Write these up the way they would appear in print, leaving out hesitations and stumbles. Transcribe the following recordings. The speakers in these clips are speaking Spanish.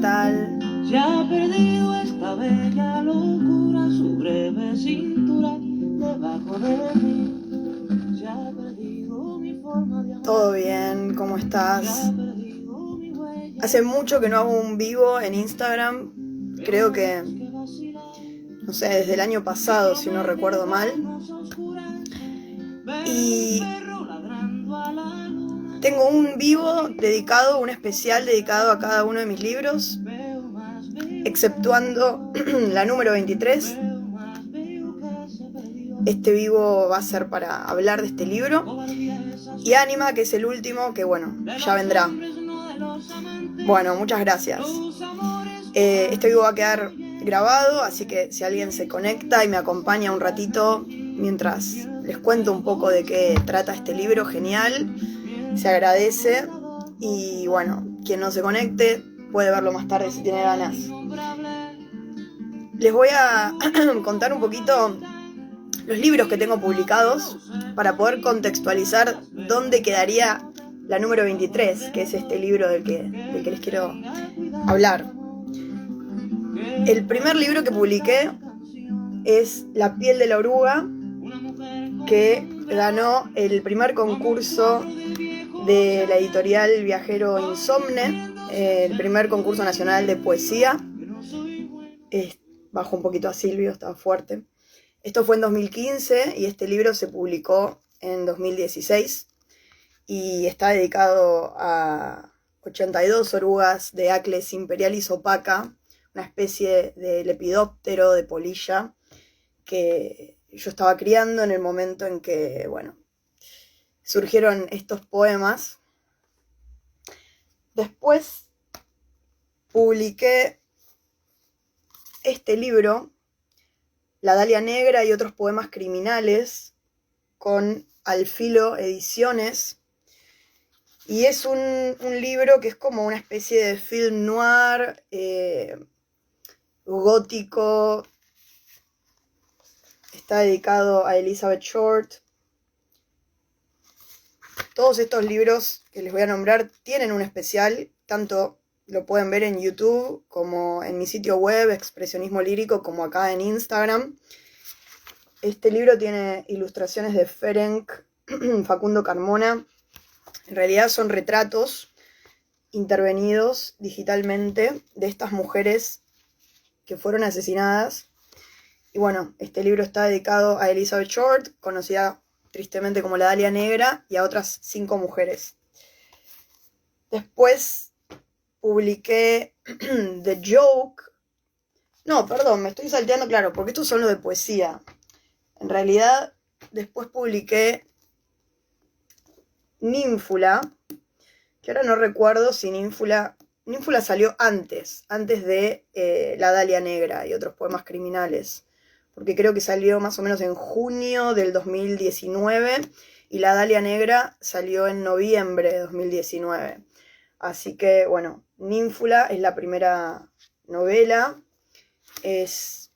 tal? Ya ha perdido esta bella locura su breve cintura debajo de mí. Ya ha perdido mi forma de amar. Todo bien, ¿cómo estás? Hace mucho que no hago un vivo en Instagram. Creo que, no sé, desde el año pasado, si no recuerdo mal. Y tengo un vivo dedicado, un especial dedicado a cada uno de mis libros, exceptuando la número 23. Este vivo va a ser para hablar de este libro. Y Ánima, que es el último, que bueno, ya vendrá. Bueno, muchas gracias. Este vivo va a quedar grabado, así que si alguien se conecta y me acompaña un ratito mientras les cuento un poco de qué trata este libro, genial, se agradece. Y bueno, quien no se conecte puede verlo más tarde si tiene ganas. Les voy a contar un poquito los libros que tengo publicados para poder contextualizar dónde quedaría la número 23, que es este libro del que les quiero hablar. El primer libro que publiqué es La piel de la oruga, que ganó el primer concurso de la editorial Viajero Insomne, el primer concurso nacional de poesía. Bajo un poquito a Silvio, estaba fuerte. Esto fue en 2015 y este libro se publicó en 2016 y está dedicado a 82 orugas de Acles imperialis opaca, una especie de lepidóptero de polilla que yo estaba criando en el momento en que, bueno, surgieron estos poemas. Después publiqué este libro, La Dalia Negra y otros poemas criminales, con Alfilo Ediciones. Y es un libro que es como una especie de film noir, gótico. Está dedicado a Elizabeth Short. Todos estos libros que les voy a nombrar tienen un especial, tanto lo pueden ver en YouTube como en mi sitio web, Expresionismo Lírico, como acá en Instagram. Este libro tiene ilustraciones de Ferenc Facundo Carmona. En realidad son retratos intervenidos digitalmente de estas mujeres que fueron asesinadas. Y bueno, este libro está dedicado a Elizabeth Short, conocida tristemente como la Dalia Negra, y a otras 5 mujeres. Después publiqué The Joke. No, perdón, me estoy salteando, claro, porque estos son los de poesía. En realidad, después publiqué Ninfula, que ahora no recuerdo si Ninfula salió antes de La Dalia Negra y otros poemas criminales, porque creo que salió más o menos en junio del 2019 y La Dalia Negra salió en noviembre de 2019. Así que, bueno, Ninfula es la primera novela, es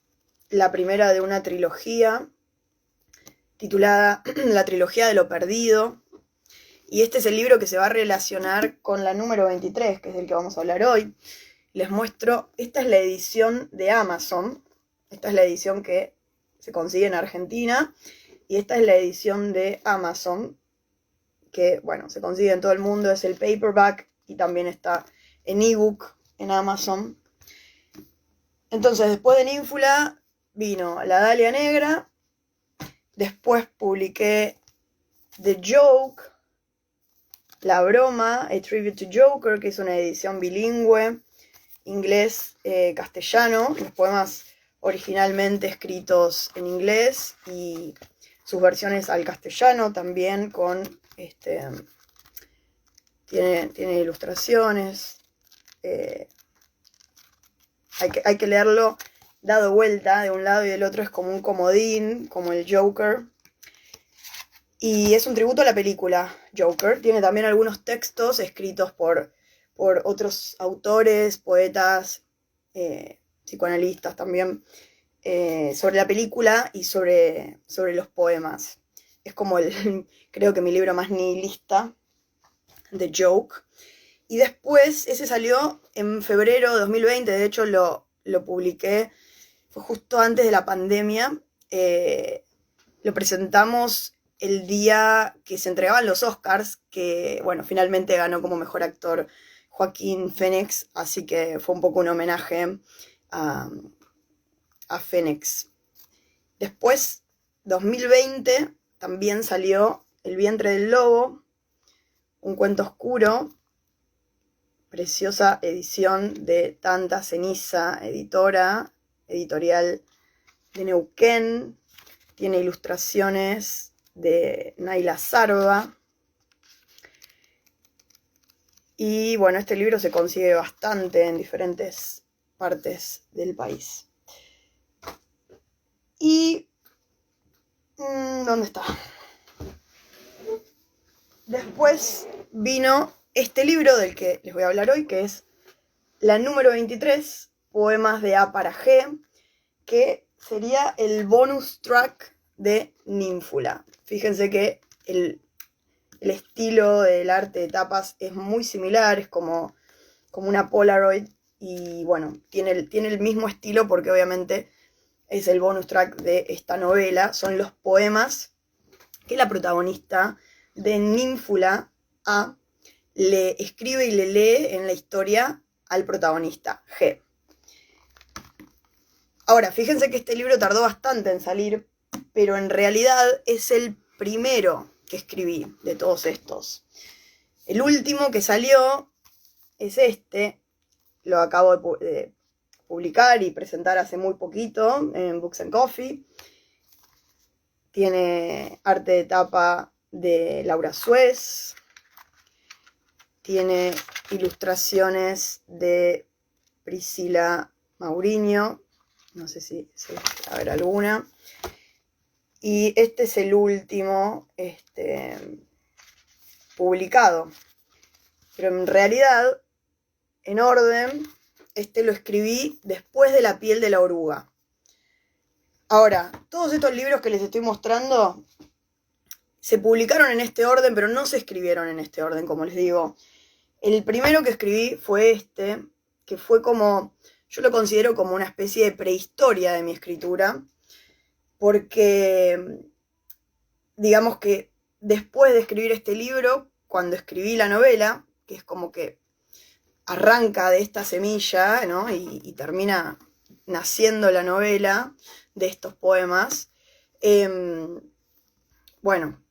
la primera de una trilogía titulada La Trilogía de lo Perdido. Y este es el libro que se va a relacionar con la número 23, que es del que vamos a hablar hoy. Les muestro, esta es la edición de Amazon. Esta es la edición que se consigue en Argentina. Y esta es la edición de Amazon, que, bueno, se consigue en todo el mundo. Es el paperback y también está en ebook en Amazon. Entonces, después de Ninfula vino La Dalia Negra. Después publiqué The Joke, La Broma, A Tribute to Joker, que es una edición bilingüe, inglés-castellano, los poemas originalmente escritos en inglés y sus versiones al castellano también con, tiene ilustraciones, hay que leerlo dado vuelta de un lado y del otro, es como un comodín, como el Joker. Y es un tributo a la película Joker. Tiene también algunos textos escritos por otros autores, poetas, psicoanalistas también, sobre la película y sobre los poemas. Es como creo que mi libro más nihilista, The Joke. Y después, ese salió en febrero de 2020, de hecho lo publiqué, fue justo antes de la pandemia. Lo presentamos el día que se entregaban los Oscars, que bueno, finalmente ganó como mejor actor Joaquín Phoenix, así que fue un poco un homenaje a Phoenix. Después, 2020, también salió El vientre del lobo, un cuento oscuro, preciosa edición de Tanta Ceniza, editorial de Neuquén. Tiene ilustraciones de Naila Sarva. Y bueno, este libro se consigue bastante en diferentes partes del país. Y... ¿dónde está? Después vino este libro del que les voy a hablar hoy, que es la número 23, Poemas de A para G, que sería el bonus track de Ninfula. Fíjense que el estilo del arte de tapas es muy similar, es como una Polaroid, y bueno, tiene el mismo estilo porque obviamente es el bonus track de esta novela, son los poemas que la protagonista de Ninfula A le escribe y le lee en la historia al protagonista, G. Ahora, fíjense que este libro tardó bastante en salir, pero en realidad es el primero que escribí de todos estos. El último que salió es este, lo acabo de publicar y presentar hace muy poquito en Books and Coffee. Tiene arte de tapa de Laura Suez, tiene ilustraciones de Priscila Mauriño, no sé si a ver alguna. Y este es el último publicado. Pero en realidad, en orden, lo escribí después de La piel de la oruga. Ahora, todos estos libros que les estoy mostrando se publicaron en este orden, pero no se escribieron en este orden, como les digo. El primero que escribí fue este, que fue como, yo lo considero como una especie de prehistoria de mi escritura, porque digamos que después de escribir este libro, cuando escribí la novela, que es como que arranca de esta semilla, ¿no? y termina naciendo la novela de estos poemas, bueno,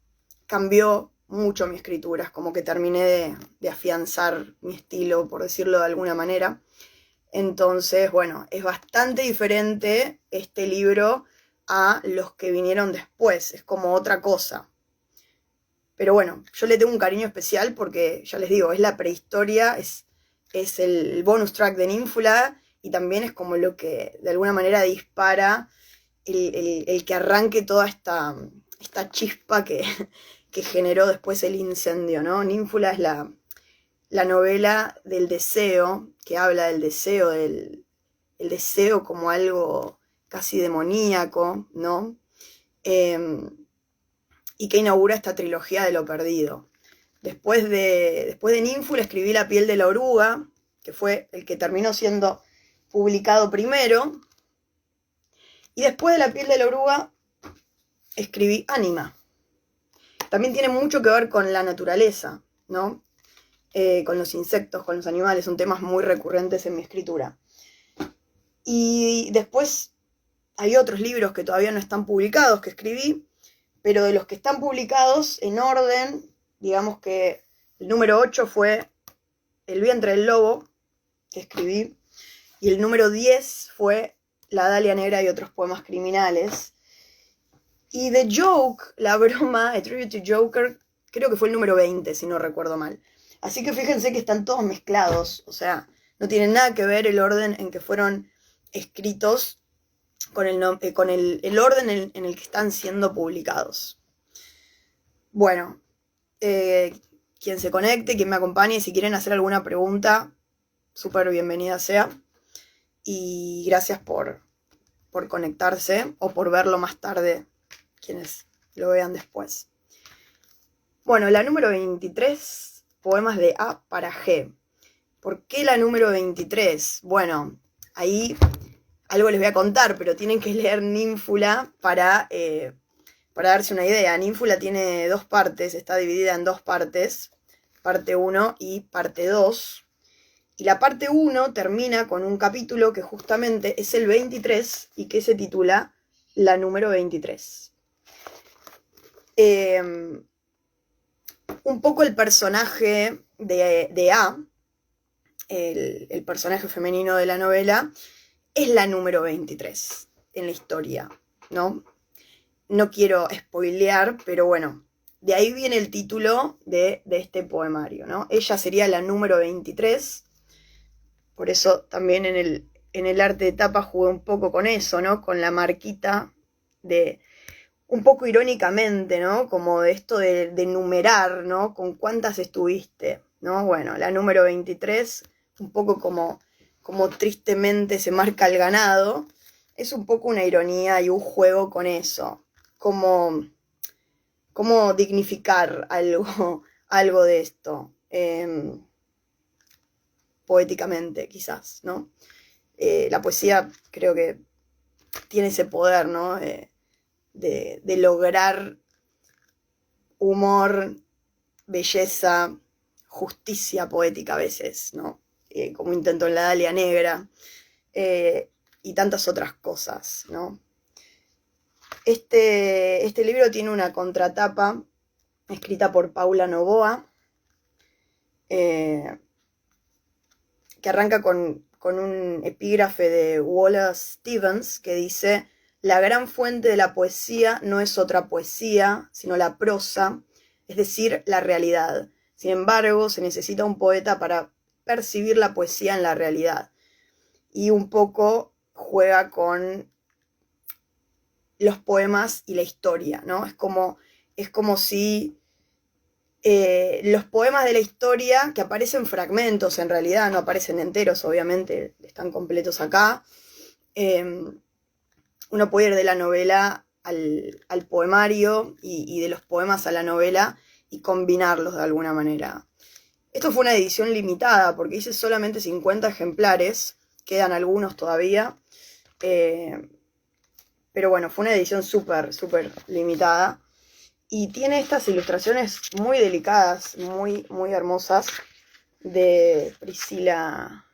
cambió mucho mi escritura, es como que terminé de afianzar mi estilo, por decirlo de alguna manera. Entonces, bueno, es bastante diferente este libro a los que vinieron después, es como otra cosa. Pero bueno, yo le tengo un cariño especial porque, ya les digo, es la prehistoria, es el bonus track de Ninfula, y también es como lo que de alguna manera dispara el que arranque toda esta chispa que generó después el incendio, ¿no? Ninfula es la novela del deseo, que habla del deseo, el deseo como algo casi demoníaco, ¿no? Y que inaugura esta trilogía de lo perdido. Después de Ninfula escribí La piel de la oruga, que fue el que terminó siendo publicado primero. Y después de La piel de la oruga escribí Ánima. También tiene mucho que ver con la naturaleza, ¿no? Con los insectos, con los animales, son temas muy recurrentes en mi escritura. Y después hay otros libros que todavía no están publicados que escribí, pero de los que están publicados en orden, digamos que el número 8 fue El vientre del lobo, que escribí, y el número 10 fue La Dalia negra y otros poemas criminales. Y The Joke, la broma, A Tribute to Joker, creo que fue el número 20, si no recuerdo mal. Así que fíjense que están todos mezclados, o sea, no tienen nada que ver el orden en que fueron escritos con el orden en el que están siendo publicados. Bueno, quien se conecte, quien me acompañe, si quieren hacer alguna pregunta, súper bienvenida sea. Y gracias por conectarse o por verlo más tarde, quienes lo vean después. Bueno, la número 23, Poemas de A para G. ¿Por qué la número 23? Bueno, ahí algo les voy a contar, pero tienen que leer Ninfula para darse una idea. Ninfula tiene 2 partes, está dividida en 2 partes, parte 1 y parte 2. Y la parte 1 termina con un capítulo que justamente es el 23 y que se titula La número 23. Un poco el personaje de A, el personaje femenino de la novela, es la número 23 en la historia, ¿no? No quiero spoilear, pero bueno, de ahí viene el título de este poemario, ¿no? Ella sería la número 23, por eso también en el arte de tapa jugué un poco con eso, ¿no? Con la marquita de, un poco irónicamente, ¿no? Como de esto de numerar, ¿no? Con cuántas estuviste, ¿no? Bueno, la número 23, un poco como tristemente se marca el ganado, es un poco una ironía y un juego con eso. Cómo dignificar algo de esto, poéticamente quizás, ¿no? La poesía creo que tiene ese poder, ¿no? De lograr humor, belleza, justicia poética a veces, ¿no? Como intento en la Dalia Negra, y tantas otras cosas, ¿no? Este libro tiene una contratapa escrita por Paula Novoa, que arranca con un epígrafe de Wallace Stevens que dice: la gran fuente de la poesía no es otra poesía, sino la prosa, es decir, la realidad. Sin embargo, se necesita un poeta para percibir la poesía en la realidad. Y un poco juega con los poemas y la historia, ¿no? Es como si los poemas de la historia, que aparecen fragmentos en realidad, no aparecen enteros, obviamente, están completos acá, uno puede ir de la novela al poemario y de los poemas a la novela y combinarlos de alguna manera. Esto fue una edición limitada porque hice solamente 50 ejemplares, quedan algunos todavía, pero bueno, fue una edición súper limitada. Y tiene estas ilustraciones muy delicadas, muy hermosas, de Priscila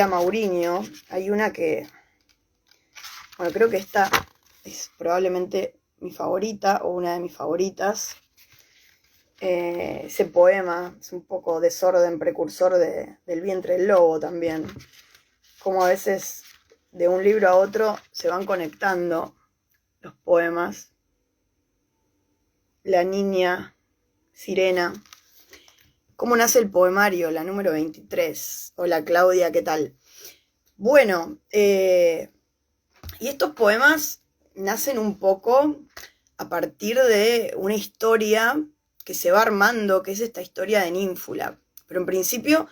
Mauriño. Hay una que, bueno, creo que esta es probablemente mi favorita o una de mis favoritas. Ese poema es un poco desorden precursor del vientre del lobo también. Como a veces de un libro a otro se van conectando los poemas. La niña sirena. ¿Cómo nace el poemario? La número 23. Hola Claudia, ¿qué tal? Bueno, y estos poemas nacen un poco a partir de una historia que se va armando, que es esta historia de Ninfula. Pero en principio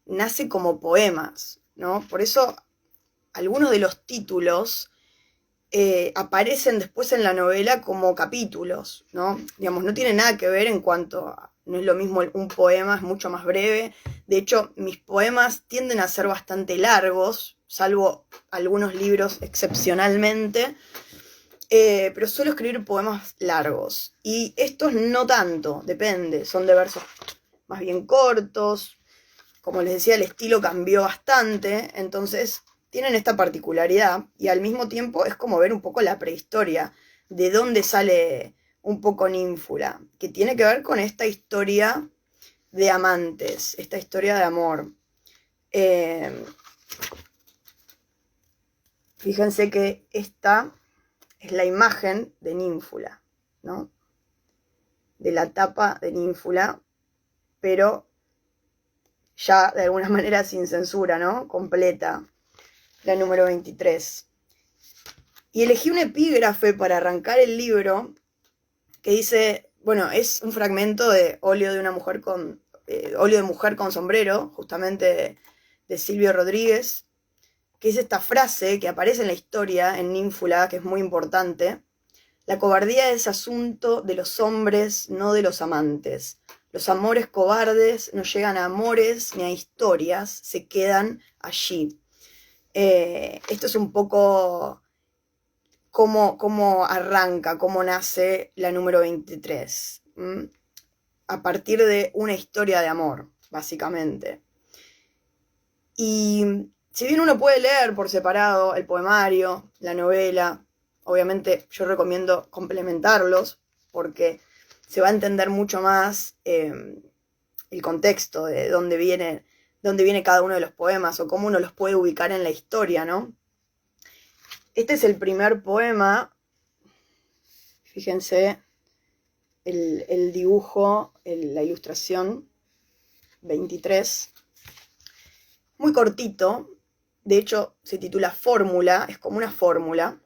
nace como poemas, ¿no? Por eso algunos de los títulos aparecen después en la novela como capítulos, ¿no? Digamos, no tiene nada que ver en cuanto a, no es lo mismo un poema, es mucho más breve. De hecho, mis poemas tienden a ser bastante largos, salvo algunos libros excepcionalmente, pero suelo escribir poemas largos. Y estos no tanto, depende, son de versos más bien cortos. Como les decía, el estilo cambió bastante, entonces tienen esta particularidad y al mismo tiempo es como ver un poco la prehistoria, de dónde sale un poco Ninfula, que tiene que ver con esta historia de amantes, esta historia de amor. Fíjense que esta es la imagen de Ninfula, ¿no? De la tapa de Ninfula, pero ya de alguna manera sin censura, ¿no? Completa. La número 23. Y elegí un epígrafe para arrancar el libro que dice, bueno, es un fragmento de óleo de mujer con sombrero, justamente de Silvio Rodríguez, que es esta frase que aparece en la historia, en Ninfula, que es muy importante. La cobardía es asunto de los hombres, no de los amantes. Los amores cobardes no llegan a amores ni a historias, se quedan allí. Esto es un poco cómo arranca, cómo nace la número 23. A partir de una historia de amor, básicamente. Y si bien uno puede leer por separado el poemario, la novela, obviamente yo recomiendo complementarlos porque se va a entender mucho más el contexto de dónde viene cada uno de los poemas o cómo uno los puede ubicar en la historia, ¿no? Este es el primer poema. Fíjense el dibujo, la ilustración 23. Muy cortito. De hecho, se titula Fórmula. Es como una fórmula.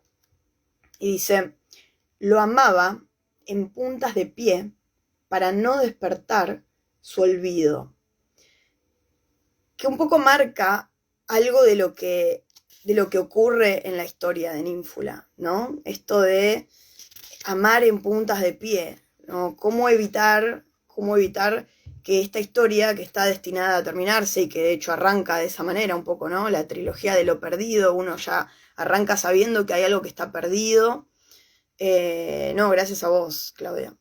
Y dice: lo amaba en puntas de pie para no despertar su olvido. Que un poco marca algo de lo que ocurre en la historia de Ninfula, ¿no? Esto de amar en puntas de pie, ¿no? ¿Cómo evitar que esta historia, que está destinada a terminarse y que de hecho arranca de esa manera un poco, ¿no? La trilogía de lo perdido, uno ya arranca sabiendo que hay algo que está perdido. No, gracias a vos, Claudia.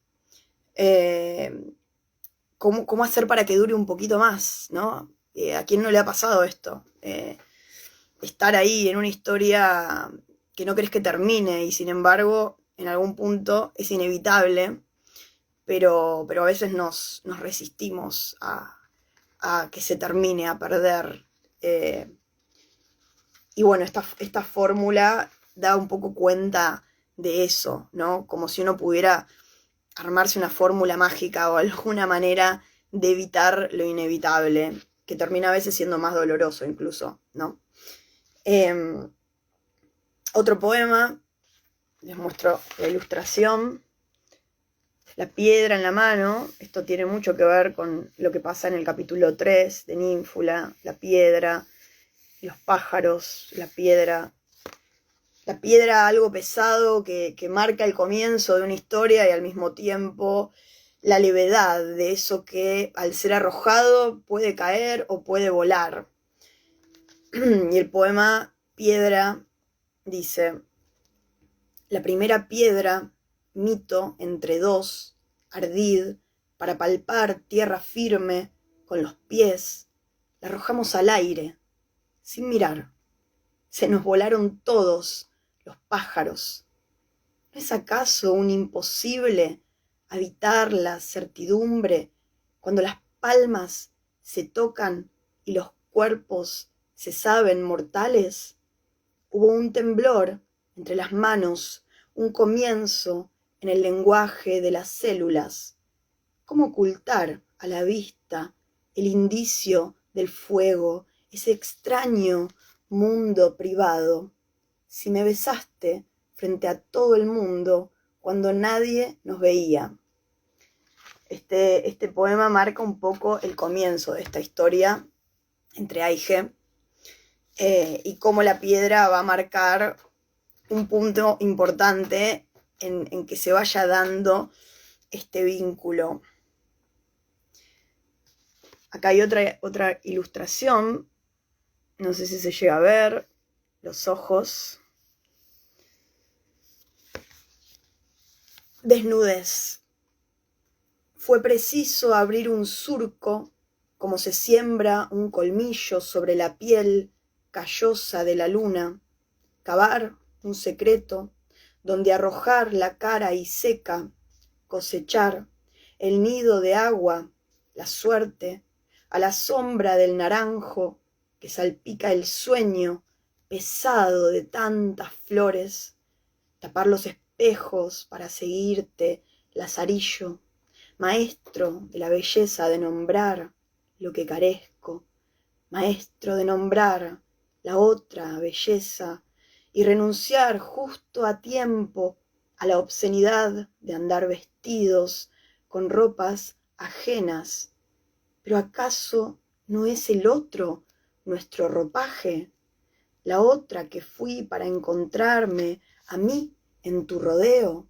¿Cómo hacer para que dure un poquito más, ¿no? ¿A quién no le ha pasado esto? Estar ahí en una historia que no crees que termine y sin embargo en algún punto es inevitable, pero a veces nos resistimos a que se termine, a perder. Y bueno, esta fórmula da un poco cuenta de eso, ¿no? Como si uno pudiera armarse una fórmula mágica o alguna manera de evitar lo inevitable, que termina a veces siendo más doloroso incluso, ¿no? Otro poema, les muestro la ilustración, la piedra en la mano. Esto tiene mucho que ver con lo que pasa en el capítulo 3 de Ninfula, la piedra, los pájaros, la piedra, algo pesado que marca el comienzo de una historia y al mismo tiempo la levedad de eso que al ser arrojado puede caer o puede volar. Y el poema Piedra dice: la primera piedra, mito entre dos, ardid, para palpar tierra firme con los pies, la arrojamos al aire, sin mirar. Se nos volaron todos los pájaros. ¿No es acaso un imposible habitar la certidumbre cuando las palmas se tocan y los cuerpos se saben mortales? Hubo un temblor entre las manos, un comienzo en el lenguaje de las células. ¿Cómo ocultar a la vista el indicio del fuego, ese extraño mundo privado? Si me besaste frente a todo el mundo cuando nadie nos veía. Este poema marca un poco el comienzo de esta historia entre Aige y cómo la piedra va a marcar un punto importante en que se vaya dando este vínculo. Acá hay otra ilustración, no sé si se llega a ver, los ojos. Desnudez. Fue preciso abrir un surco, como se siembra un colmillo sobre la piel callosa de la luna, cavar un secreto donde arrojar la cara y seca, cosechar el nido de agua, la suerte, a la sombra del naranjo que salpica el sueño pesado de tantas flores, tapar los espejos para seguirte, lazarillo, maestro de la belleza de nombrar lo que carezco, maestro de nombrar la otra belleza y renunciar justo a tiempo a la obscenidad de andar vestidos con ropas ajenas. ¿Pero acaso no es el otro nuestro ropaje? La otra que fui para encontrarme a mí en tu rodeo.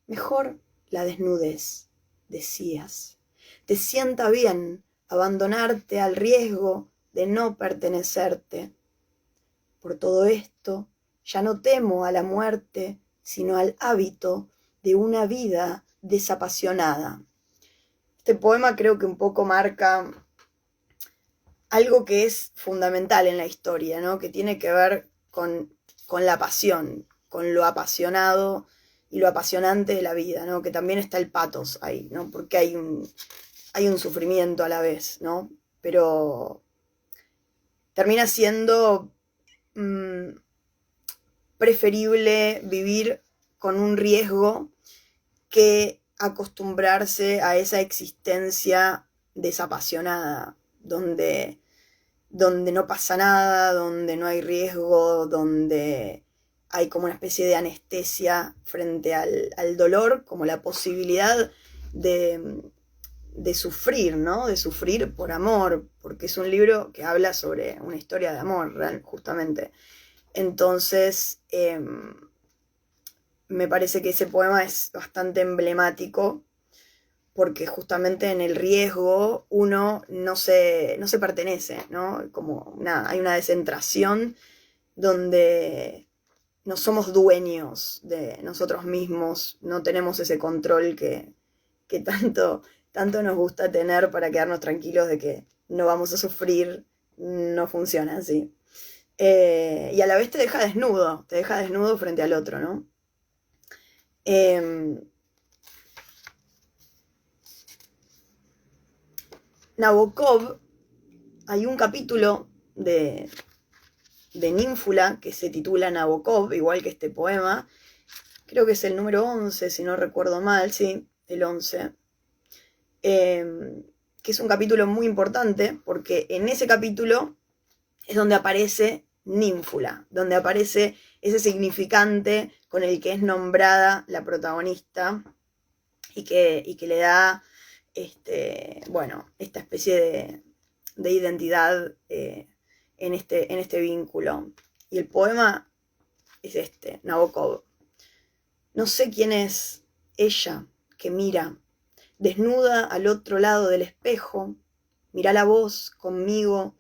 Mejor la desnudez, decías. te sienta bien abandonarte al riesgo de no pertenecerte. Por todo esto, ya no temo a la muerte, sino al hábito de una vida desapasionada. Este poema creo que un poco marca algo que es fundamental en la historia, ¿no? Que tiene que ver con la pasión, con lo apasionado y lo apasionante de la vida, ¿no? Que también está el pathos ahí, ¿no? Porque hay un sufrimiento a la vez, ¿no? Pero termina siendo preferible vivir con un riesgo que acostumbrarse a esa existencia desapasionada, donde no pasa nada, donde no hay riesgo, donde hay como una especie de anestesia frente al dolor, como la posibilidad de sufrir, ¿no? De sufrir por amor, porque es un libro que habla sobre una historia de amor, justamente. Entonces, me parece que ese poema es bastante emblemático, porque justamente en el riesgo uno no se pertenece, ¿no? Como hay una descentración donde no somos dueños de nosotros mismos, no tenemos ese control que tanto nos gusta tener para quedarnos tranquilos de que no vamos a sufrir, no funciona así. Y a la vez te deja desnudo frente al otro, ¿no? Nabokov, hay un capítulo de Ninfula que se titula Nabokov, igual que este poema. Creo que es el número 11, si no recuerdo mal, sí, el 11. Que es un capítulo muy importante, porque en ese capítulo es donde aparece Ninfula, donde aparece ese significante con el que es nombrada la protagonista y que le da esta especie de identidad en este vínculo. Y el poema es Nabokov. No sé quién es ella que mira, desnuda al otro lado del espejo. Mirá la voz conmigo,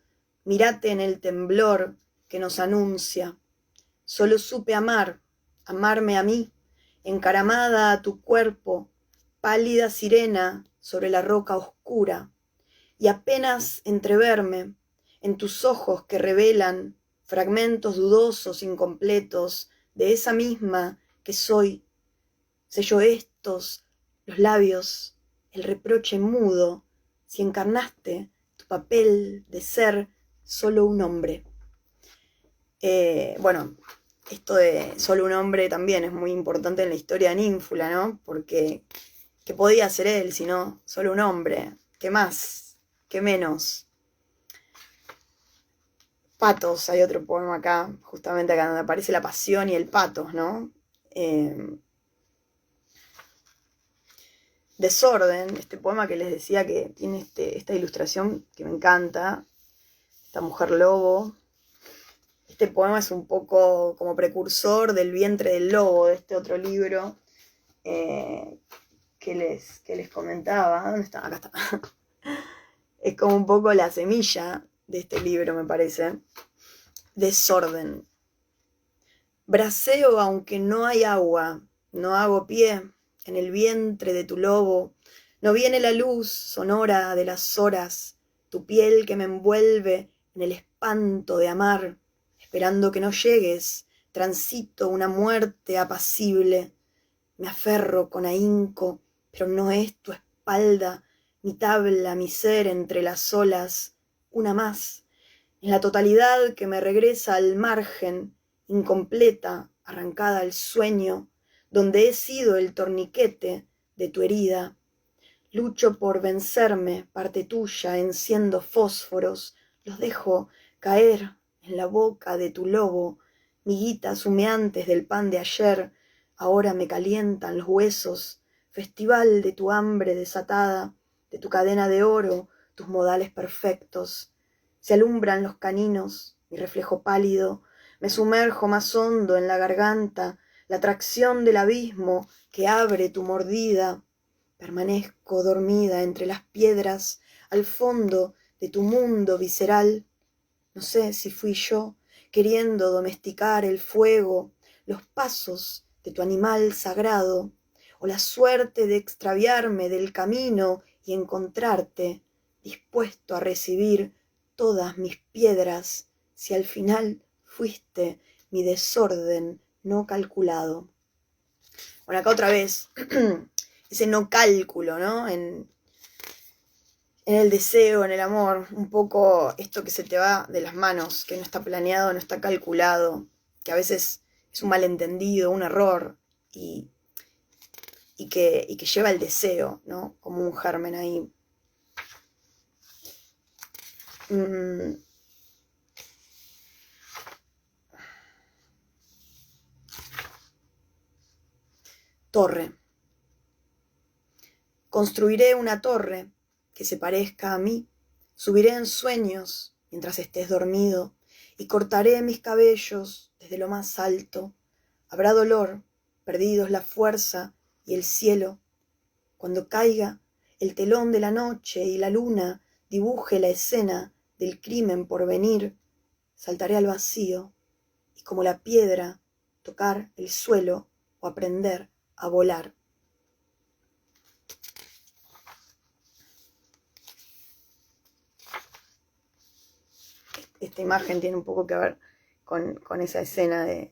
mírate en el temblor que nos anuncia. Solo supe amarme a mí, encaramada a tu cuerpo, pálida sirena sobre la roca oscura, y apenas entreverme en tus ojos que revelan fragmentos dudosos, incompletos, de esa misma que soy. Sello estos, los labios, el reproche mudo, si encarnaste tu papel de ser solo un hombre. Esto de solo un hombre también es muy importante en la historia de Ninfula, ¿no? Porque ¿qué podía ser él si no solo un hombre? ¿Qué más? ¿Qué menos? Patos, hay otro poema acá, justamente acá donde aparece la pasión y el patos, ¿no? Desorden, este poema que les decía que tiene esta ilustración que me encanta, esta mujer lobo. Este poema es un poco como precursor del vientre del lobo, de este otro libro que les comentaba. ¿Dónde está? Acá está. Es como un poco la semilla de este libro, me parece. Desorden. Braceo aunque no hay agua, no hago pie en el vientre de tu lobo, no viene la luz sonora de las horas, tu piel que me envuelve en el espanto de amar, esperando que no llegues, transito una muerte apacible, me aferro con ahínco, pero no es tu espalda, mi tabla, mi ser entre las olas, una más, en la totalidad que me regresa al margen, incompleta, arrancada al sueño, donde he sido el torniquete de tu herida. Lucho por vencerme, parte tuya, enciendo fósforos, los dejo caer en la boca de tu lobo, miguitas humeantes del pan de ayer, ahora me calientan los huesos, festival de tu hambre desatada, de tu cadena de oro, tus modales perfectos. Se alumbran los caninos, mi reflejo pálido, me sumerjo más hondo en la garganta, la tracción del abismo que abre tu mordida, Permanezco dormida entre las piedras, al fondo de tu mundo visceral. No sé si fui yo, queriendo domesticar el fuego, los pasos de tu animal sagrado, o la suerte de extraviarme del camino y encontrarte, dispuesto a recibir todas mis piedras, si al final fuiste mi desorden no calculado. Bueno, acá otra vez, ese no cálculo, ¿no? En el deseo, en el amor, un poco esto que se te va de las manos, que no está planeado, no está calculado, que a veces es un malentendido, un error, y que lleva el deseo, ¿no? Como un germen ahí. Torre. Construiré una torre que se parezca a mí, subiré en sueños mientras estés dormido y cortaré mis cabellos desde lo más alto. Habrá dolor, perdidos la fuerza y el cielo. Cuando caiga el telón de la noche y la luna dibuje la escena del crimen por venir, saltaré al vacío y como la piedra tocar el suelo o aprender a volar. Esta imagen tiene un poco que ver con esa escena de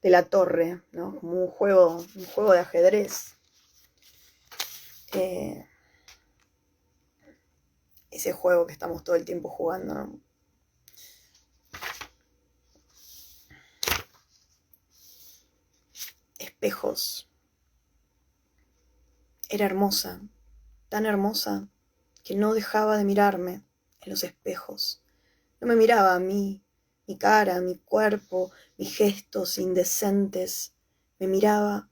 la torre, ¿no? Como un juego de ajedrez. Ese juego que estamos todo el tiempo jugando, ¿no? Espejos. Era hermosa, tan hermosa, que no dejaba de mirarme en los espejos. No me miraba a mí, mi cara, mi cuerpo, mis gestos indecentes. Te miraba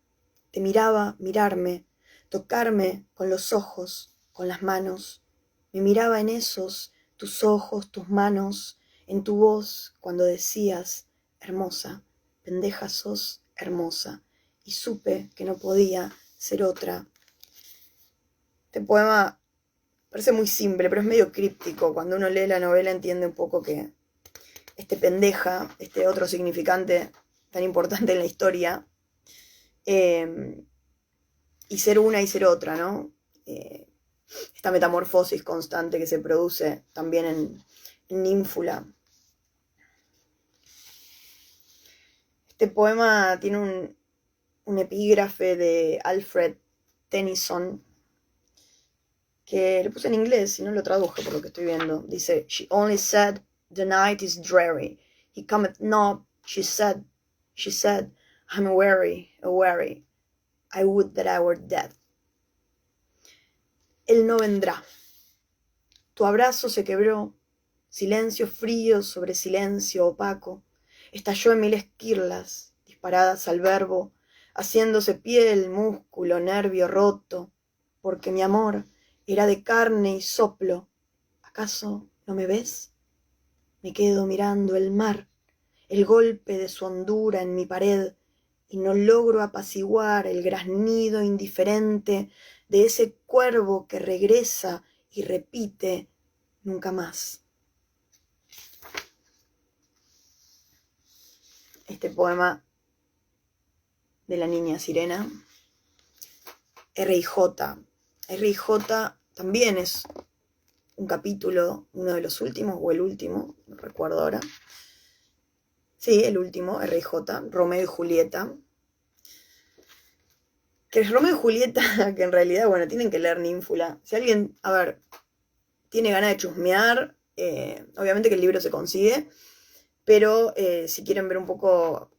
mirarme, tocarme con los ojos, con las manos. Me miraba en esos, tus ojos, tus manos, en tu voz, cuando decías, hermosa, pendeja sos hermosa. Y supe que no podía ser otra. Este poema parece muy simple, pero es medio críptico. Cuando uno lee la novela entiende un poco que este pendeja, este otro significante tan importante en la historia, y ser una y ser otra, ¿no? Esta metamorfosis constante que se produce también en Ninfula. Este poema tiene un epígrafe de Alfred Tennyson, que lo puse en inglés y no lo traduje por lo que estoy viendo. Dice, she only said, the night is dreary. He cometh not, she said, I'm weary. I would that I were dead. Él no vendrá. Tu abrazo se quebró, silencio frío sobre silencio opaco. Estalló en mil esquirlas, disparadas al verbo, haciéndose piel, músculo, nervio roto, porque mi amor era de carne y soplo. ¿Acaso no me ves? Me quedo mirando el mar, el golpe de su hondura en mi pared, y no logro apaciguar el graznido indiferente de ese cuervo que regresa y repite nunca más. Este poema de la niña sirena. R.I.J. R.I.J. también es un capítulo, uno de los últimos, o el último, no recuerdo ahora. Sí, el último, R.I.J., Romeo y Julieta. Que es Romeo y Julieta, que en realidad, bueno, tienen que leer Ninfula. Si alguien, tiene ganas de chusmear, obviamente que el libro se consigue, pero si quieren ver un poco,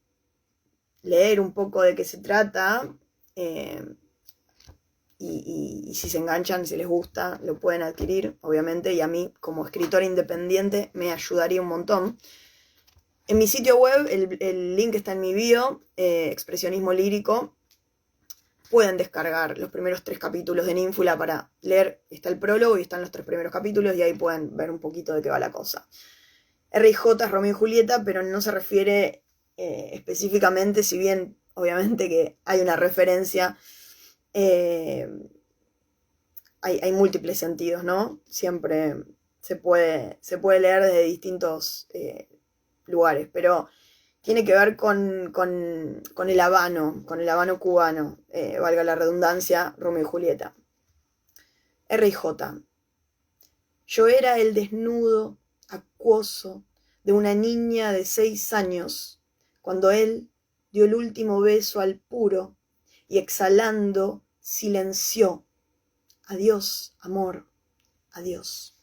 leer un poco de qué se trata, y si se enganchan, si les gusta, lo pueden adquirir, obviamente, y a mí, como escritora independiente, me ayudaría un montón. En mi sitio web, el link está en mi bio, Expresionismo Lírico, pueden descargar los primeros 3 capítulos de Ninfula para leer. Está el prólogo y están los 3 primeros capítulos y ahí pueden ver un poquito de qué va la cosa. R.I.J. es Romeo y Julieta, pero no se refiere específicamente, si bien obviamente que hay una referencia hay múltiples sentidos, ¿no? Siempre se puede leer desde distintos lugares, pero tiene que ver con el habano cubano, valga la redundancia, Romeo y Julieta. R.I.J. Yo era el desnudo, acuoso, de una niña de 6 años, cuando él dio el último beso al puro y exhalando silenció. Adiós, amor, adiós.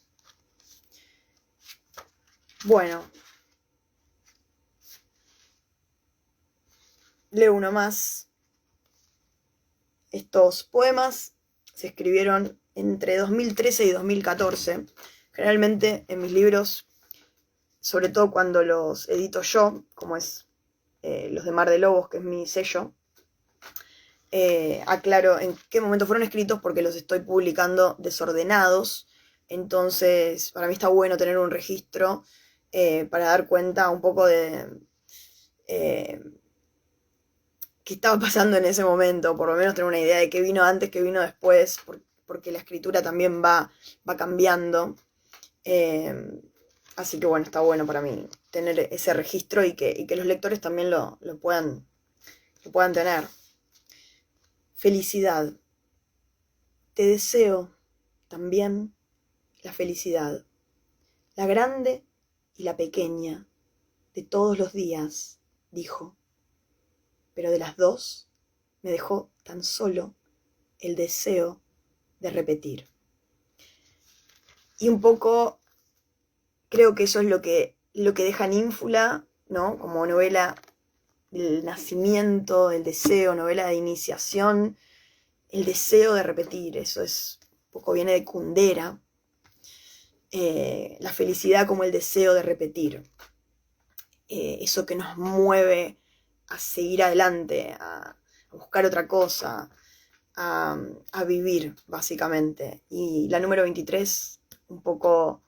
Bueno, leo uno más. Estos poemas se escribieron entre 2013 y 2014. Generalmente en mis libros, sobre todo cuando los edito yo, como es los de Mar de Lobos, que es mi sello, aclaro en qué momento fueron escritos porque los estoy publicando desordenados. Entonces, para mí está bueno tener un registro para dar cuenta un poco de qué estaba pasando en ese momento, por lo menos tener una idea de qué vino antes, qué vino después, porque la escritura también va cambiando. Así que bueno, está bueno para mí tener ese registro y que los lectores también lo puedan tener. Felicidad. Te deseo también la felicidad, la grande y la pequeña, de todos los días, dijo. Pero de las dos me dejó tan solo el deseo de repetir. Y un poco creo que eso es lo que deja Ninfula, ¿no? Como novela del nacimiento, del deseo, novela de iniciación, el deseo de repetir, eso es un poco viene de Kundera, la felicidad como el deseo de repetir, eso que nos mueve a seguir adelante, a buscar otra cosa, a vivir, básicamente. Y la número 23 un poco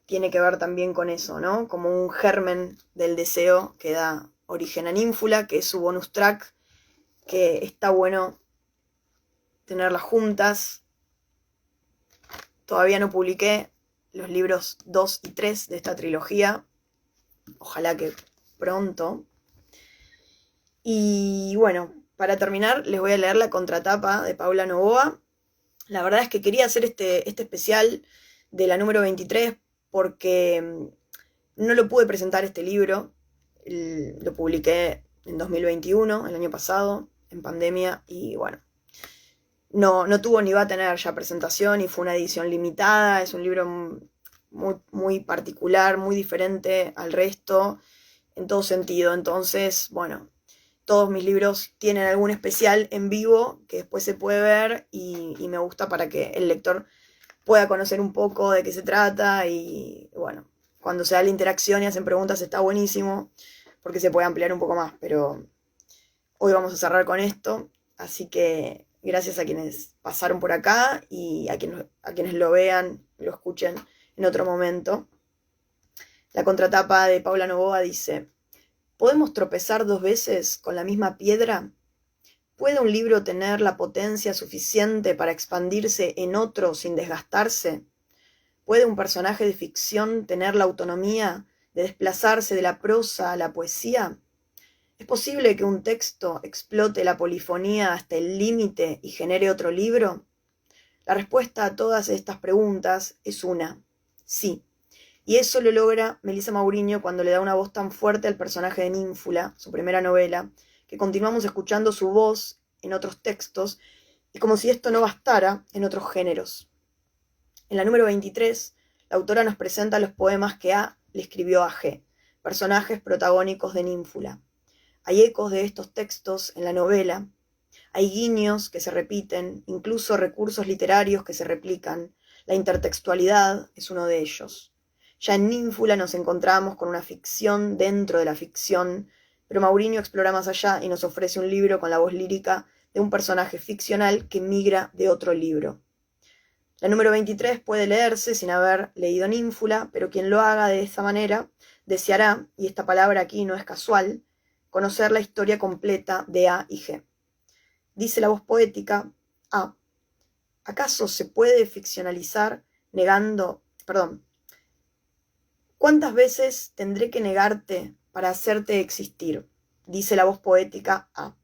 tiene que ver también con eso, ¿no? Como un germen del deseo que da origen a Ninfula, que es su bonus track, que está bueno tenerlas juntas. Todavía no publiqué los libros 2 y 3 de esta trilogía. Ojalá que pronto. Y bueno, para terminar les voy a leer la contratapa de Paula Novoa. La verdad es que quería hacer este especial de la número 23 porque no lo pude presentar este libro. Lo publiqué en 2021, el año pasado, en pandemia, y bueno, no tuvo ni va a tener ya presentación y fue una edición limitada. Es un libro muy, muy particular, muy diferente al resto en todo sentido. Entonces, bueno, todos mis libros tienen algún especial en vivo que después se puede ver y me gusta para que el lector pueda conocer un poco de qué se trata y bueno, cuando se da la interacción y hacen preguntas está buenísimo porque se puede ampliar un poco más, pero hoy vamos a cerrar con esto, así que gracias a quienes pasaron por acá y a quienes lo vean, lo escuchen en otro momento. La contratapa de Paula Novoa dice: ¿podemos tropezar 2 veces con la misma piedra? ¿Puede un libro tener la potencia suficiente para expandirse en otro sin desgastarse? ¿Puede un personaje de ficción tener la autonomía de desplazarse de la prosa a la poesía? ¿Es posible que un texto explote la polifonía hasta el límite y genere otro libro? La respuesta a todas estas preguntas es una: sí. Y eso lo logra Melissa Mauriño cuando le da una voz tan fuerte al personaje de Ninfula, su primera novela, que continuamos escuchando su voz en otros textos, y como si esto no bastara, en otros géneros. En la número 23, la autora nos presenta los poemas que A le escribió a G, personajes protagónicos de Ninfula. Hay ecos de estos textos en la novela, hay guiños que se repiten, incluso recursos literarios que se replican. La intertextualidad es uno de ellos. Ya en Ninfula nos encontramos con una ficción dentro de la ficción, pero Mauriño explora más allá y nos ofrece un libro con la voz lírica de un personaje ficcional que migra de otro libro. La número 23 puede leerse sin haber leído Ninfula, pero quien lo haga de esa manera deseará, y esta palabra aquí no es casual, conocer la historia completa de A y G. Dice la voz poética: A. ¿Acaso se puede ficcionalizar negando... Perdón. ¿Cuántas veces tendré que negarte para hacerte existir? Dice la voz poética A.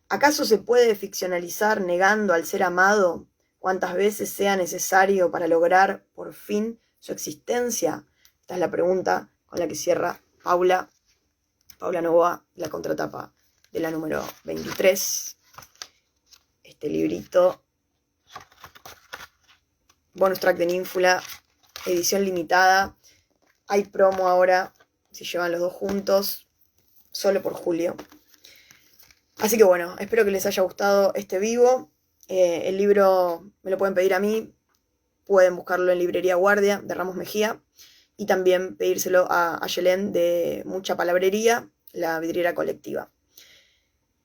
¿Acaso se puede ficcionalizar negando al ser amado cuántas veces sea necesario para lograr por fin su existencia? Esta es la pregunta con la que cierra Paula Novoa, la contratapa de la número 23. Este librito, bonus track de Ninfula, edición limitada. Hay promo ahora, si llevan los dos juntos, solo por julio. Así que bueno, espero que les haya gustado este vivo. El libro me lo pueden pedir a mí, pueden buscarlo en Librería Guardia de Ramos Mejía y también pedírselo a Ayelén de Mucha Palabrería, la vidriera colectiva.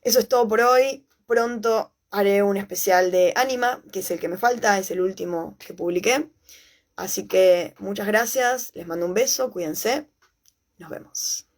Eso es todo por hoy. Pronto haré un especial de Anima, que es el que me falta, es el último que publiqué. Así que muchas gracias, les mando un beso, cuídense, nos vemos.